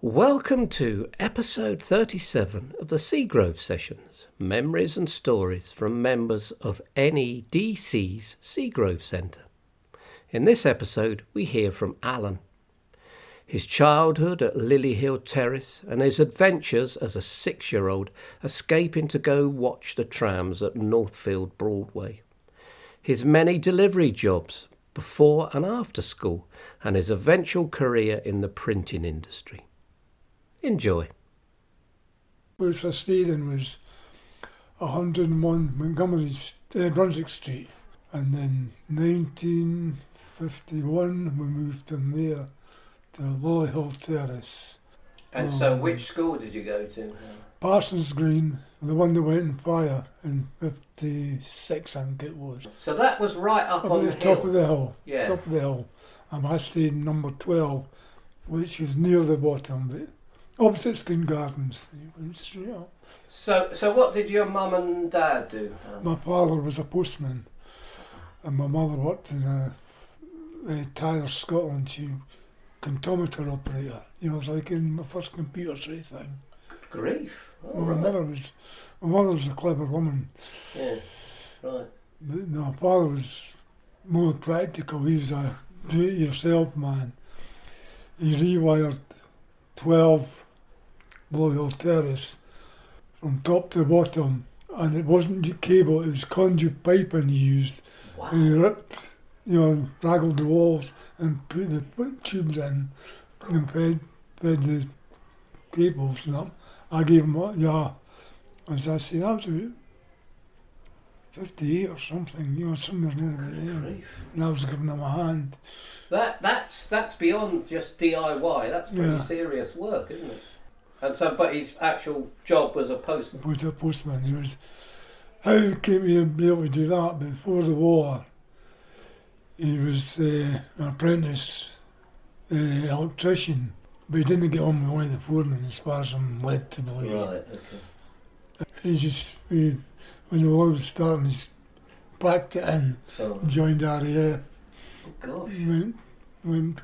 Welcome to episode 37 of the Seagrove Sessions, memories and stories from members of NEDC's Seagrove Centre. In this episode, we hear from Alan, his childhood at Lily Hill Terrace and his adventures as a 6-year-old escaping to go watch the trams at Northfield Broadway, his many delivery jobs before and after school, and his eventual career in the printing industry. Enjoy. The place I stayed in was 101 Brunswick Street, and then 1951 we moved from there to Lily Hill Terrace. And so which school did you go to? Parson's Green, the one that went in fire in 56, I think it was. So that was right up on the top of the hill. Yeah. Top of the hill. And I stayed in number 12, which was near the bottom, but opposite Green Gardens. You went straight up. So what did your mum and dad do? My father was a postman, and my mother worked in a Tyler, Scotland. She comptometer operator. You know, it was like in my first computer sort of thing. Good grief. Oh, My mother was a clever woman. Yeah, right. My father was more practical. He was a do-it-yourself man. He rewired 12 Blue Hill Terrace from top to bottom, and it wasn't cable, it was conduit piping he used. Wow. And he ripped, raggled the walls and put the tubes in and fed the cables and up. I gave him as I say, that was about 58 or something, somewhere near about there. And I was giving him a hand. That's beyond just DIY. That's pretty serious work, isn't it? And so, but his actual job was a postman. Was a postman. He was. How he came to be able to do that before the war? He was an apprentice electrician, but he didn't get on with one of the foremen as far as I'm led to believe. Right. Okay. When the war was starting, he packed it in, joined RAF. Oh gosh.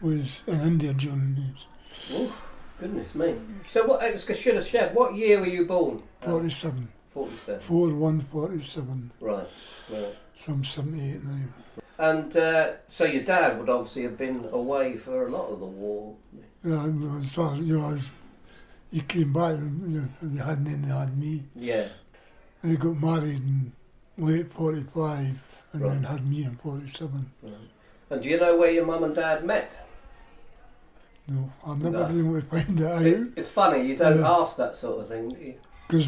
Was in India during the news. Oh, goodness me. So what? I should have said. What year were you born? 47. 47. 4/1/47. Right. So I'm 78 now. And so your dad would obviously have been away for a lot of the war. Yeah, as far as he came back. They had me. Yeah. They got married in late 45 and then had me in 47. Right. And do you know where your mum and dad met? No, I've never been able to find it out. It's funny, you don't ask that sort of thing, do you? Because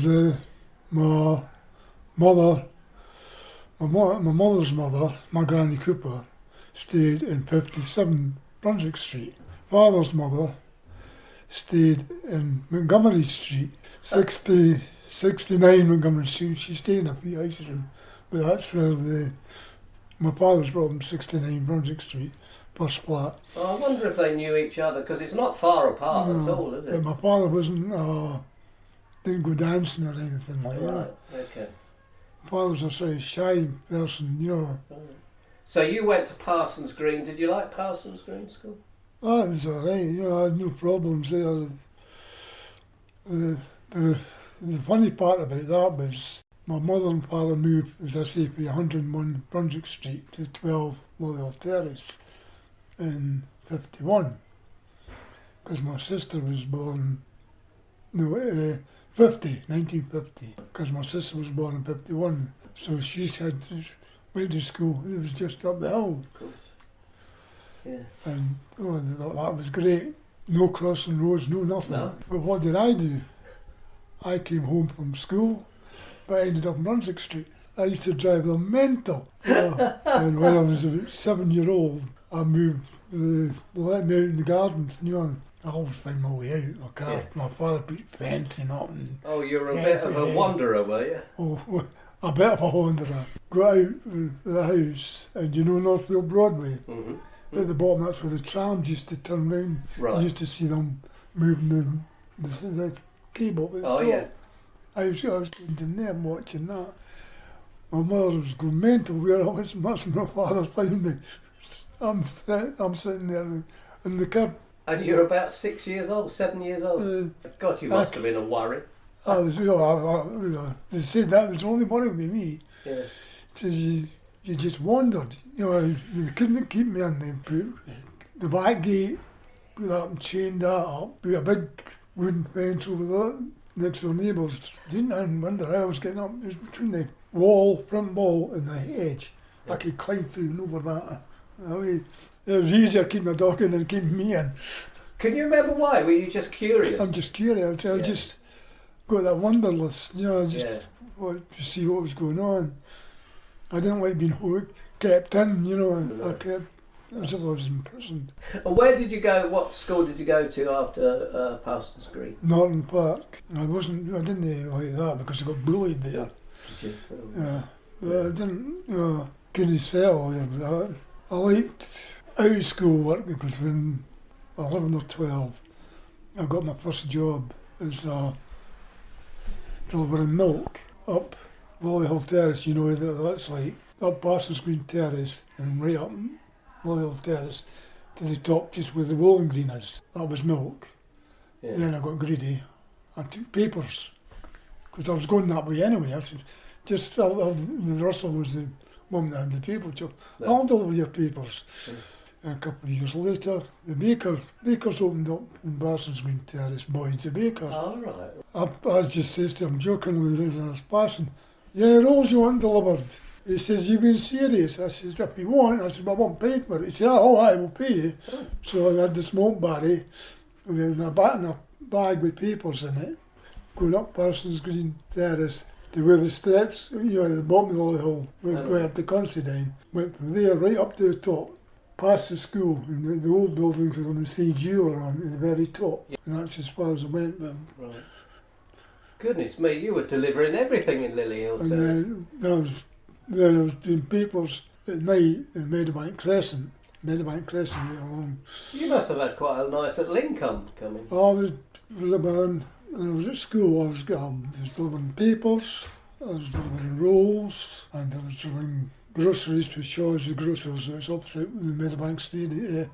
my mother's mother, my Granny Cooper, stayed in 57 Brunswick Street. Father's mother stayed in Montgomery Street, 69 Montgomery Street. She stayed in a few houses, but that's where my father's brought him 69 Brunswick Street, first flat. I wonder if they knew each other, because it's not far apart at all, is it? But my father didn't go dancing or anything like that. Right, okay. My father was a sort of shy person, Right. So you went to Parson's Green. Did you like Parson's Green School? Oh, it was alright, I had no problems there. The funny part about that was my mother and father moved, as I say, from 101 Brunswick Street to 12 Loyal Terrace in 51. Because my sister was born, 1950, because my sister was born in 51. So she went to school, it was just up the hill. Of course. Yeah. And that was great. No crossing roads, no nothing. No. But what did I do? I came home from school, but I ended up in Brunswick Street. I used to drive them mental. And when I was about 7-year-old, I moved. They let me out in the gardens, I always find my way out. My car, my father put fencing up. And you were a bit of a wanderer, were you? Oh, a bit of a wanderer. Got out of the house, and Northfield Broadway. Mm-hmm. At the bottom, that's where the trams used to turn round. Right. You used to see them moving the cable. I was going in there and watching that. My mother was going mental where I was. That's when my father found me. I'm sitting there in the curb And you're about 6 years old, 7 years old? God, you must have been a worry. I was, they said that was the only worry with me. Yeah. Says you just wandered. They couldn't keep me in. They put the back gate, put that and chained that up, put a big wooden fence over that. Next door neighbours didn't wonder how I was getting up. It was between the front wall and the hedge. I could climb through and over that. It was easier keeping the dog in than keeping me in. Can you remember why? Were you just curious? I'm just curious. I just got that wanderlust, just wanted to see what was going on. I didn't like being kept in, No. I kept as if I was imprisoned. And where did you go? What school did you go to after Parson's Green? Northern Park. I didn't like that because I got bullied there. Did you? Yeah, but I didn't, couldn't settle there with that. I liked out of school work because when 11 or 12, I got my first job as delivering milk up Lollyhill Terrace. That's like up Parson's Green Terrace and right up Lollyhill Terrace to the top just where the bowling green is. That was milk. Yeah. Then I got greedy. I took papers because I was going that way anyway. I said, the Russell was the woman that had the paper job. Yeah. I'll deliver your papers. Yeah. And a couple of years later, the bakers opened up in Parson's Green Terrace, Boyd's the baker. All right. I just says to him jokingly as I was passing, "Yeah, rolls you want delivered." He says, "You being serious?" I says, "If you want." I said, "I won't pay for it." He said, "Oh, I will pay you." Oh. So I had the smoke barry with a bag with papers in it, going up Parson's Green Terrace to where the steps, at the bottom of the hill, went up to Considine. Went from there right up to the top, past the school, and the old buildings are on the same jeweller on at the very top. Yeah. And that's as far as I went then. Right. Goodness me, you were delivering everything in Lilyhill. And then I was doing papers at night in Meadowbank Crescent right along. You must have had quite a nice little income coming. I was when I was at school, I was delivering papers, I was delivering rolls, and I was delivering groceries to Shaw's the grocers. It's opposite the Meadowbank Stadium,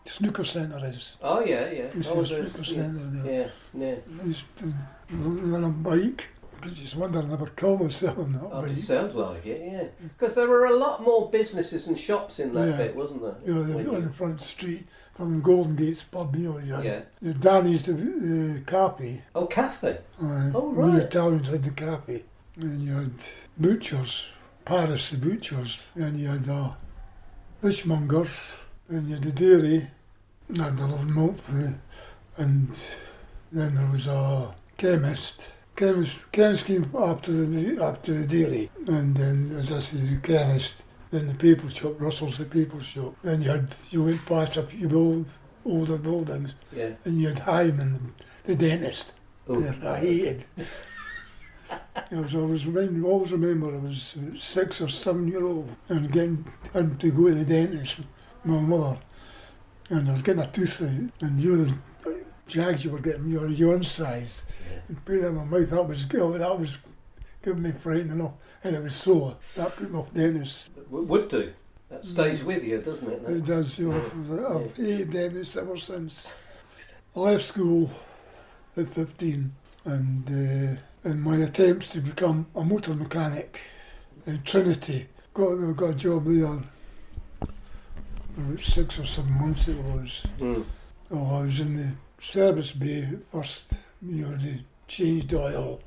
snooker centre is. Oh yeah. It's a snooker centre there. Yeah. I used to run a bike. I just wonder I never kill myself on that bike. Sounds like it, yeah. Because there were a lot more businesses and shops in that bit, wasn't there? On the front street from the Golden Gates pub, Yeah. Danny's the cafe. Oh, cafe. Oh, right. The Italians had the cafe. And you had butchers, Paris the butchers, and you had fishmongers, and you had the dairy, and I delivered milk for it. And then there was a chemist. Chemist came after the dairy, and then, as I said, the chemist, then the paper shop, Russell's the paper shop. Then you went past a few older buildings, and you had Hyman, the dentist. I hated. So I always remember I was 6 or 7 year old and had to go to the dentist with my mother, and I was getting a tooth out, and the jags you were getting, you were yawn-sized, and put it in my mouth. That was giving me frightened enough, and it was sore. That put me off dentists. Would do. That stays with you, doesn't it? It does. I've hated dentists ever since. I left school at 15, and in my attempts to become a motor mechanic in Trinity, got a job there for about 6 or 7 months it was. I was in the service bay at first. They changed oil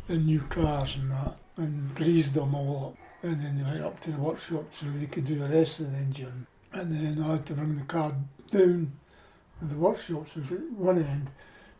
in new cars and that, and greased them all up, and then they went up to the workshop so they could do the rest of the engine. And then I had to bring the car down with the workshops was at one end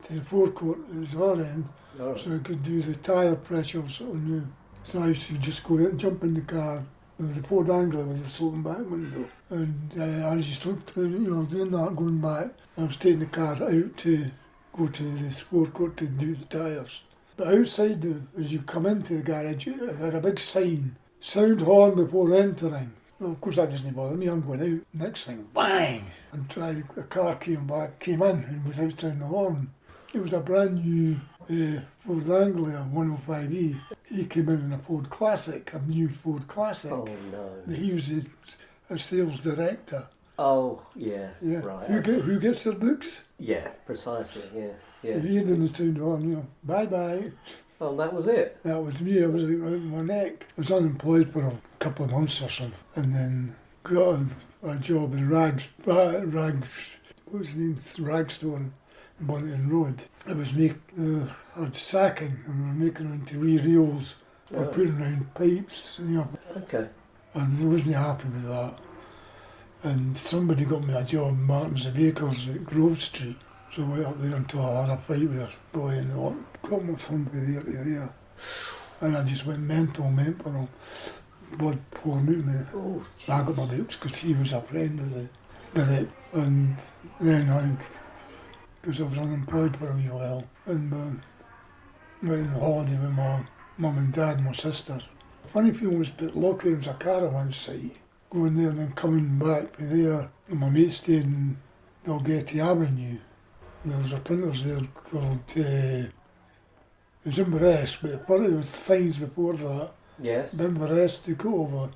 to the forecourt at the other end, so I could do the tyre pressures on the. So I used to just go out and jump in the car with the Ford Anglia with the sloping back window, and I just looked, doing that, going back. I was taking the car out to go to the forecourt to do the tyres. But outside, as you come into the garage, it had a big sign, sound horn before entering. Well, of course that doesn't bother me, I'm going out. Next thing, bang! And a car came in and without sounding the horn. It was a brand new Ford Anglia 105E. He came in a Ford Classic, a new Ford Classic. Oh no. He was a sales director. Oh, yeah, Yeah. right. Who gets their books? Yeah, precisely, yeah. You read in the sound on, bye-bye. Oh, that was it? That was me, I was out my neck. I was unemployed for a couple of months or something, and then got a job in rags, what was the name? Rag store in Buntington Road. It was sacking, and we were making into wee reels for putting around pipes, Okay. and I wasn't happy with that. And somebody got me a job in Martin's Vehicles at Grove Street. So I went up there until I had a fight with a boy and they got my thumb from there to there. And I just went mental, blood pouring out of me. Oh, I got my books because he was a friend of the rep. And then because I was unemployed for a wee while, and went on holiday with my mum and dad and my sister. Funny feeling was that luckily there was a caravan site. Going there and then coming back to there. And my mate stayed in Dalgetty Avenue. There was a printers there called, it was Inverness, but it was Fines before that. yes. Inverness took over.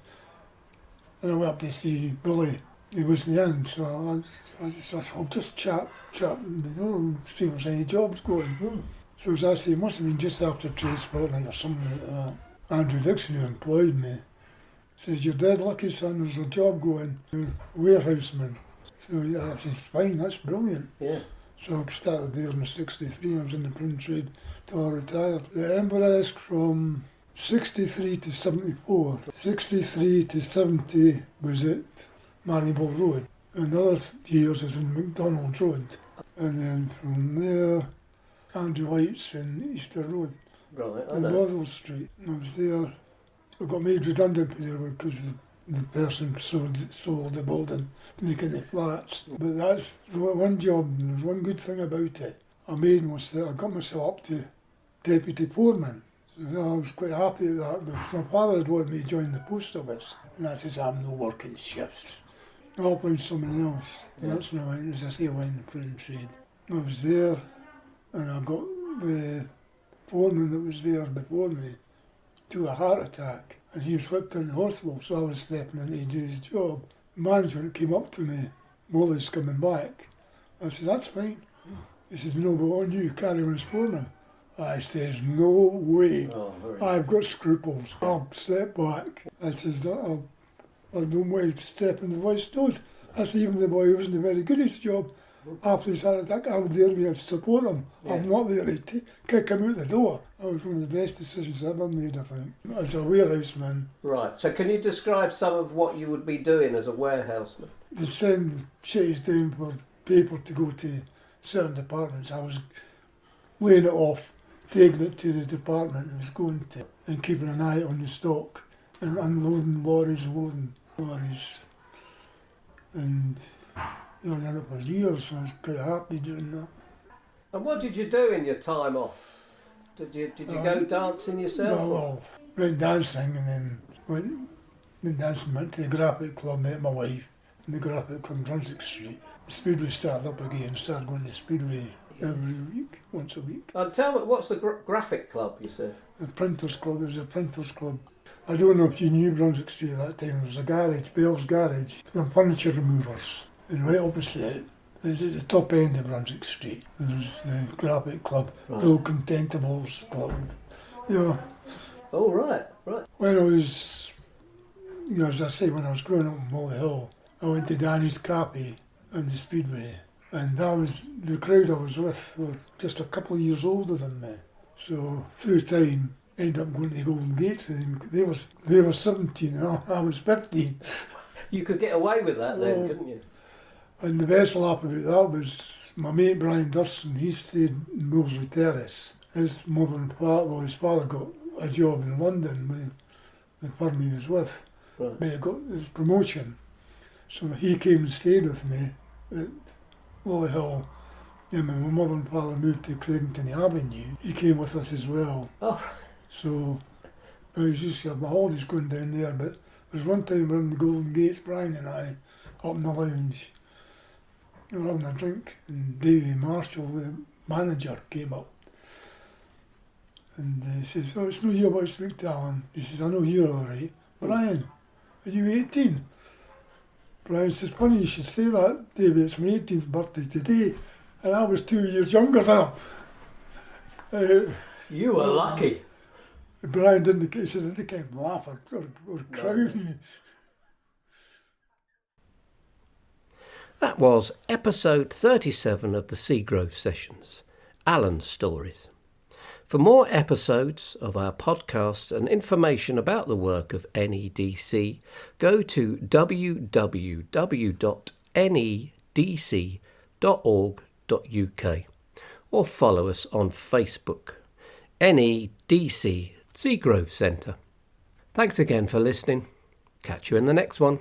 And I went up to see Billy. He wasn't in, so I said, I'll just chat and see if there's any jobs going. So as I say, it must have been just after trade spotlight or something like that. Andrew Dixon, who employed me, says, you're dead lucky, son, there's a job going, you're a warehouseman. So yeah, I says, fine, that's brilliant. Yeah. So I started there in '63, I was in the print trade till I retired. The Edinburgh from 63 to 74. 63 to 70 was at Maryball Road. And the other years was in McDonald's Road. And then from there, Andrew White's in Easter Road. Right, I On know. Northfield Street. I was there. I got made redundant there because the person sold the building to make into flats. But that's one job, and there's one good thing about it. I got myself up to deputy foreman. So I was quite happy with that because my father had wanted me to join the post office. And I says, I'm no working shifts. I'll find someone else. And that's when I went, as I say, I went in the print trade. I was there and I got the foreman that was there before me to a heart attack, and he was whipped into hospital, so I was stepping in to do his job. The management came up to me, Molly's coming back. I said, that's fine. He says, no, but on you, carry on as foreman. I says, no way. I've got scruples. I'll step back. I says, I don't want to step in the boy's toes. I said, even the boy who wasn't very good at his job, after his heart attack, I was there to support him. Yeah. I'm not there to kick him out the door. That was one of the best decisions I ever made, I think, as a warehouseman. Right, so can you describe some of what you would be doing as a warehouseman? They send shades down for paper to go to certain departments. I was laying it off, taking it to the department I was going to, and keeping an eye on the stock, and unloading lorries and loading lorries. And I done it for years, so I was quite happy doing that. And what did you do in your time off? Did you go dancing yourself? Well, went dancing and then went dancing, went to the graphic club, met my wife in the graphic club in Brunswick Street. Speedway started up again, started going to Speedway every week, once a week. And tell me, what's the graphic club, you said? The Printers Club, it was a Printers Club. I don't know if you knew Brunswick Street at that time, there was a garage, Bell's Garage, and furniture removers. And right opposite it, at the top end of Brunswick Street, there was the graphic club, right. The Contentables Club. Oh, right. When I was, as I say, when I was growing up in Molly Hill, I went to Danny's Cafe and the Speedway, and that was the crowd I was with were just a couple of years older than me. So through time, I ended up going to Golden Gates with them. They were 17 and I was 15. You could get away with that then, couldn't you? And the best laugh about that was my mate Brian Durston. He stayed in Moorsley Terrace. His mother and father, his father got a job in London with the firm he was with. Right. But he got his promotion. So he came and stayed with me at Molly Hill. And when my mother and father moved to Craigington Avenue, he came with us as well. Oh. So I was just my holidays going down there, but there was one time we were in the Golden Gates, Brian and I, up in the lounge. We were having a drink, and Davy Marshall, the manager, came up. And he says, oh, it's no you about to speak to Alan. He says, I know you're all right. Brian, are you 18? Brian says, funny you should say that, David, it's my 18th birthday today, and I was 2 years younger than him. You were lucky. Brian didn't, he says, I didn't kind of laugh or crown me. That was episode 37 of the Seagrove Sessions, Alan's Stories. For more episodes of our podcasts and information about the work of NEDC, go to www.nedc.org.uk or follow us on Facebook, NEDC Seagrove Centre. Thanks again for listening. Catch you in the next one.